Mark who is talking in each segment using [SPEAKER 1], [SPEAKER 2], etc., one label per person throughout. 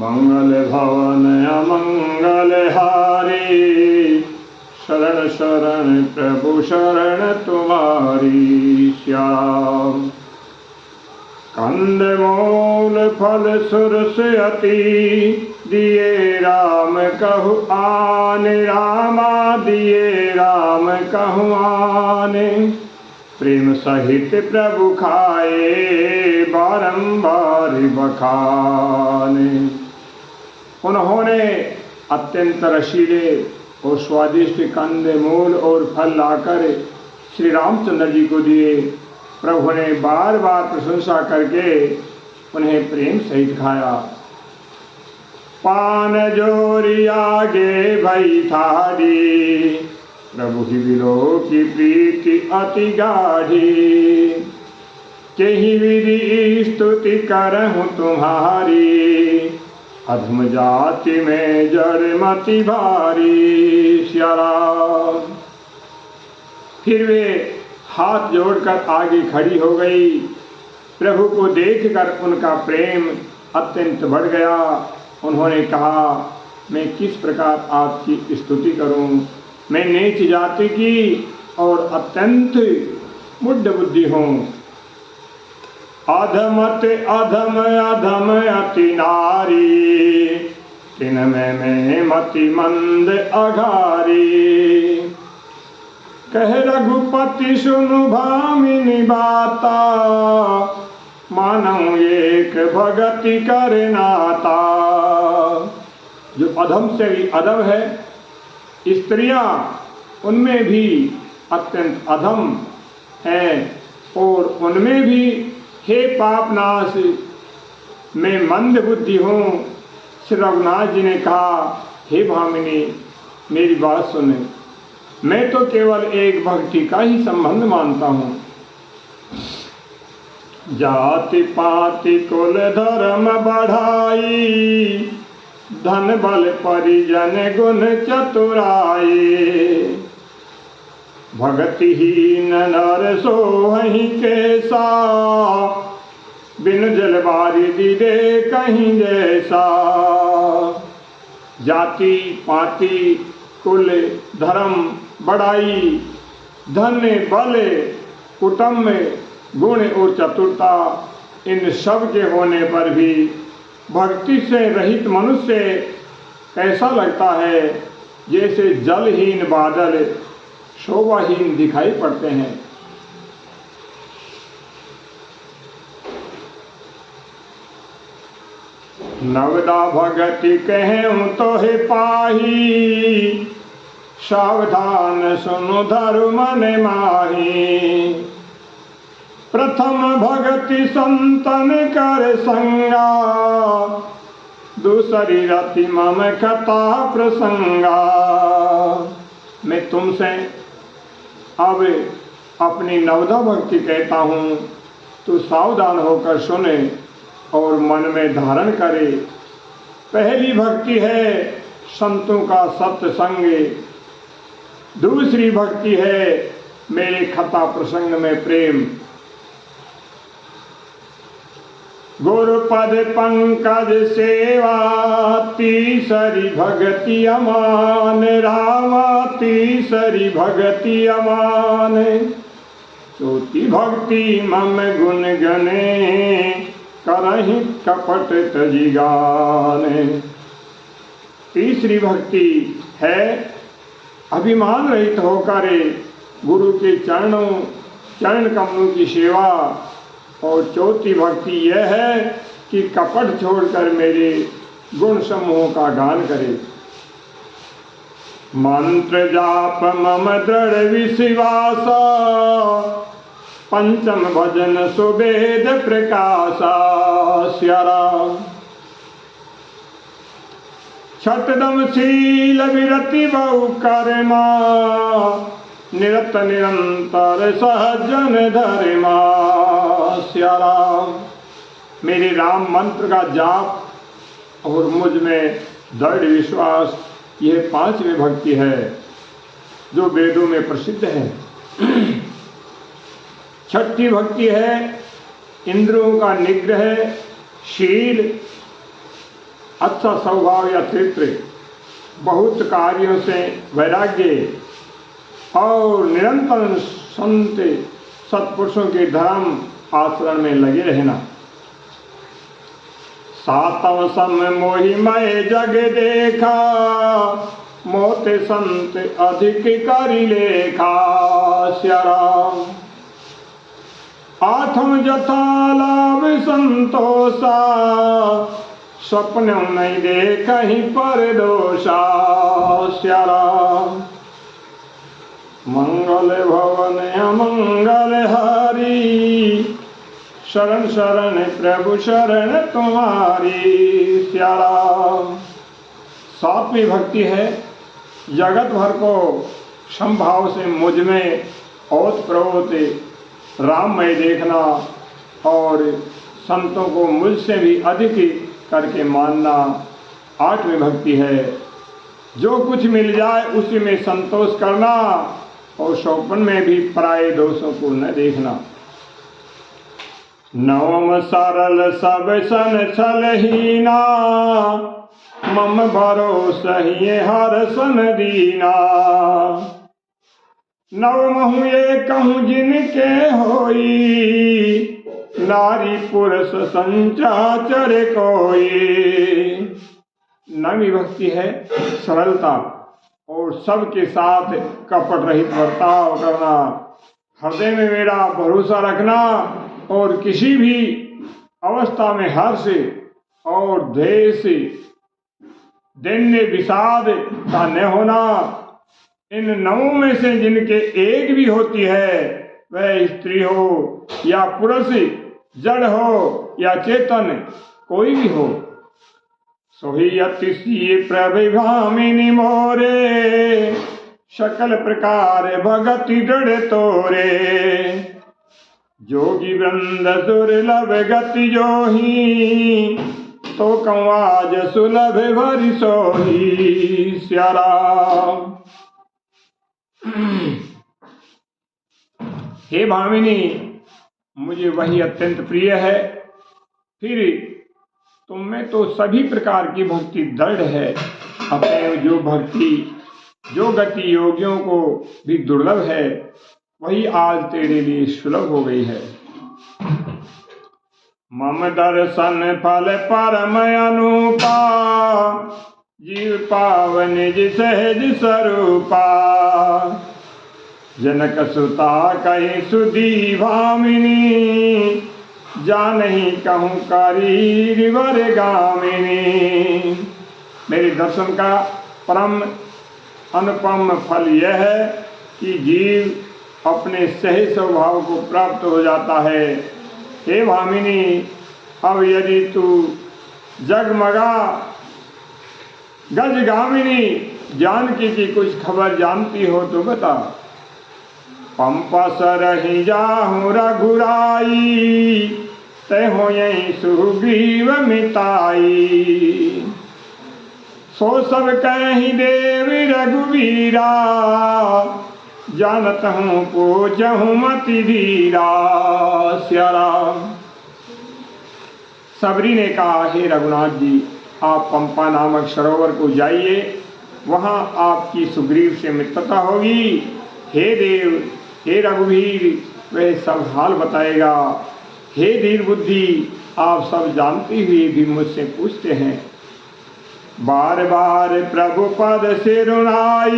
[SPEAKER 1] मंगल भवन अमंगल हारी, शरण शरण प्रभु शरण तुम्हारी। श्याम कंद मूल फल सुरस अति, दिए राम कहु आने, रामा दिए राम कहु आने। प्रेम सहित प्रभु खाए, बारंबार बखाने। उन्होंने अत्यंत रसीले और स्वादिष्ट कंद मूल और फल लाकर श्री रामचंद्र जी को दिए। प्रभु ने बार बार प्रशंसा करके उन्हें प्रेम सहित खाया। पान जोरी आगे भई थारी, प्रभु ही विलो की प्रीति अति गाढ़ी। केहि विधि स्तुति करहूँ तुम्हारी, अधम जाति में जड़ मति भारी। श्याम फिर वे हाथ जोड़कर आगे खड़ी हो गई। प्रभु को देखकर उनका प्रेम अत्यंत बढ़ गया। उन्होंने कहा, मैं किस प्रकार आपकी स्तुति करूं। मैं नीच जाति की और अत्यंत मुड्ढ बुद्धि हूं। अधमत अधम अधम अति नारी, तिन में मैं मति मंद अघारी। कह रघुपति सुनु भामिनी बाता, मानव एक भगति कर नाता। जो अधम से भी अधम है, स्त्रियां उनमें भी अत्यंत अधम है और उनमें भी हे पापनाश मैं मंद बुद्धि हूँ। श्री रघुनाथ जी ने कहा, हे भामिनी मेरी बात सुने, मैं तो केवल एक भक्ति का ही संबंध मानता हूँ। जाति पाति कुल धर्म बढ़ाई, धन बल परिजन गुण चतुराई। भगतिहीन नर सोहि कैसा, बिन जल बारिधि दे कहीं जैसा। जाति पाति कुल धर्म बढ़ाई, धन बल कुटुंब गुण और चतुरता, इन सब के होने पर भी भक्ति से रहित मनुष्य ऐसा लगता है जैसे जलहीन बादल शोभाहीन दिखाई पड़ते हैं। नवदा भगति कहूँ तो हे पाही, सावधान सुनु धरु मन माही। प्रथम भगति संतन कर संगा, दूसरी रति मम कथा प्रसंगा। मैं तुमसे अब अपनी नवदा भक्ति कहता हूँ, तू सावधान होकर सुने और मन में धारण करे। पहली भक्ति है संतों का सत्संग, दूसरी भक्ति है मेरे कथा प्रसंग में प्रेम। गुरुपद पंकज सेवा, तीसरी भगति अमान। रामा तीसरी भगति अमान, चौथी भक्ति मम गुण गने, करहि कपट तजि गाने। तीसरी भक्ति है अभिमान रहित होकर गुरु के चरण कमलों की सेवा। और चौथी भक्ति यह है कि कपट छोड़कर मेरे गुण समूह का गान करे। मंत्र जाप मम दृढ़ विश्वासा, पंचम भजन सुवेद प्रकाशा। श्यारा छठदम शील विरति बहु कर्मा, निरत निरंतर सहजन धर्मा। श्यारा मेरे राम मंत्र का जाप और मुझ में दृढ़ विश्वास, यह पांचवी भक्ति है जो वेदों में प्रसिद्ध है। छठी भक्ति है इंद्रियों का निग्रह, शील, अच्छा स्वभाव या चरित्र, बहुत कार्यों से वैराग्य और निरंतर संत सत्पुरुषों के धर्म आचरण में लगे रहना। सातव सम मोहि मैं जग देखा, मोते संत अधिक करि लेखा। श्याराम। आठम जथा लाभ संतोषा, स्वप्न नहीं देखहि पर दोषा। श्याराम। मंगल भवन अमंगल हारी, शरण शरण प्रभु शरण तुम्हारी। श्याराम। सातवीं भक्ति है जगत भर को समभाव से मुझ में ओत प्रोत राममय देखना और संतों को मुझसे भी अधिक करके मानना। आठवीं भक्ति है जो कुछ मिल जाए उसी में संतोष करना और शौपन में भी पराये दोषों को न देखना। नवम सरल सब सन छलहीना, मम भरोसा ही हर सन दीना। नवमहु ये कहूँ जिनके होई, नारी पुरुष संचाचर कोई। नवी भक्ति है सरलता और सबके साथ कपट रहित बर्ताव करना, हृदय में मेरा भरोसा रखना और किसी भी अवस्था में हर्ष और द्वेष दैन्य विषाद का न होना। इन नवों में से जिनके एक भी होती है, वह स्त्री हो या पुरुष, जड़ हो या चेतन, कोई भी हो, सोही अतिशी प्रभिभामिनी मोरे, सकल प्रकार भगति दृढ़ तोरे। जोगी वृंद दुर्लभ गति जोही, तो कंवाज सुलभ भरि सोही। श्याराम। हे भामिनी, मुझे वही अत्यंत प्रिय है, फिर तुम में तो सभी प्रकार की भक्ति दृढ़ है। अतएव जो भक्ति जो गति योगियों को भी दुर्लभ है, वही आज तेरे लिए सुलभ हो गई है। मम दर्शन फल परम अनुपा, जीव पावन निज सहज स्वरूपा। जनक सुता कही सुधी भामिनी, जानहि कहूँ करी वर गामिनी। मेरे दर्शन का परम अनुपम फल यह है कि जीव अपने सही स्वभाव को प्राप्त हो जाता है। हे भामिनी, अब यदि तू जगमगा गजगामिनी जानकी की कुछ खबर जानती हो तो बता। पंपा सरहि जाहूँ रघुराई, तय हो यही सुग्रीव मिताई। सो सब कहि देवी रघुवीरा, जानत हूँ पूजहूँ मति धीरा। श्याराम। सबरी ने कहा, हे रघुनाथ जी, आप पंपा नामक सरोवर को जाइए, वहाँ आपकी सुग्रीव से मित्रता होगी। हे देव, हे रघुवीर, वह सब हाल बताएगा। हे धीर बुद्धि, आप सब जानते हुए भी मुझसे पूछते हैं। बार बार प्रभु पद सिरुनाई,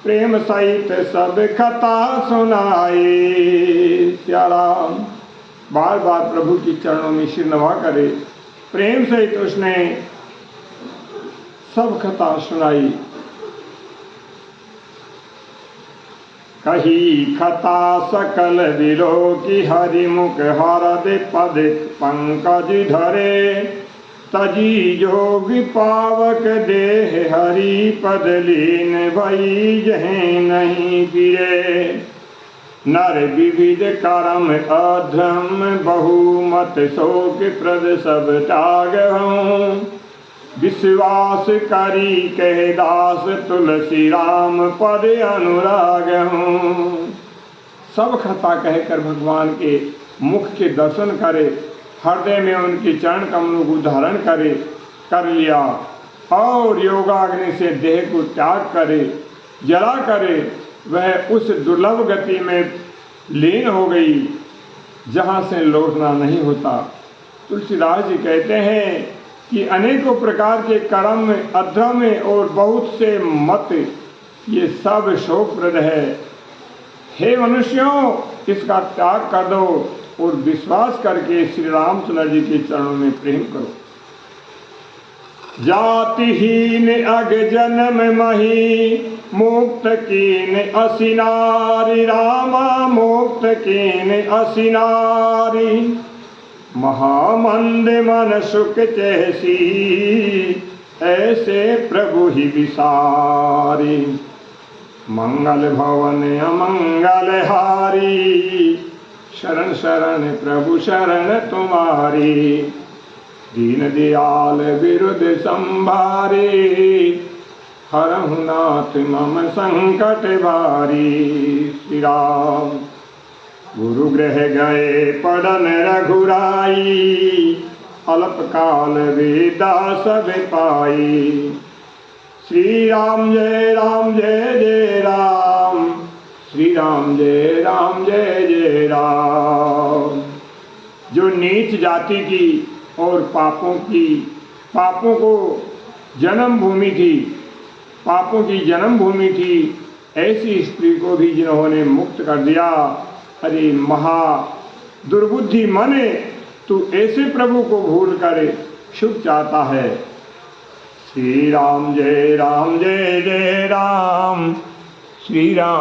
[SPEAKER 1] प्रेम सहित सब कथा सुनाई। श्याराम। बार बार प्रभु की चरणों में सिर नवा करे, प्रेम सहित उसने सब कथा सुनाई। कही कथा सकल दिलो की, हरिमुख हरद पद पंकज धरे। तजी जोगी पावक देह, हरि पद लीन भई जहीं नहीं गिरे। नर विविध कर्म अधर्म, बहुमत शोक प्रद सब त्याग हूँ। विश्वास करी कह दास, तुलसी राम पद अनुराग हूँ। सब कथा कहकर भगवान के मुख के दर्शन करे, हृदय में उनके चरण कमलों को धारण करे, कर लिया और योगाग्नि से देह को त्याग करे, जला करे, वह उस दुर्लभ गति में लीन हो गई जहाँ से लौटना नहीं होता। तुलसीदास जी कहते हैं कि अनेकों प्रकार के कर्म, अधर्म और बहुत से मत, ये सब शोकप्रद है। हे मनुष्यों, इसका त्याग कर दो और विश्वास करके श्री रामचंद्र जी के चरणों में प्रेम करो। जातिहीन अग जन्म मही, मुक्त कीन असिनारी, रामा मुक्त कीन असिनारी। महामंद मन सुख चैसी, ऐसे प्रभु ही विसारी। मंगल भवन अमंगल हारी, शरण शरण प्रभु शरण तुम्हारी। दीन दयाल विरुद्ध संभारे, हरहु नाथ मम संकट भारी। श्री राम। गुरु गृह गए पढ़न रघुराई, अल्पकाल वेदा सब पाई। श्री राम जय राम जय जय राम, श्री राम जय राम जय जय राम। जो नीच जाति की और पापों को जन्मभूमि थी, पापों की जन्मभूमि थी, ऐसी स्त्री को भी जिन्होंने मुक्त कर दिया। अरे महा दुर्बुद्धि मने, तू ऐसे प्रभु को भूल कर सुख चाहता है। श्री राम जय जय राम, श्री राम।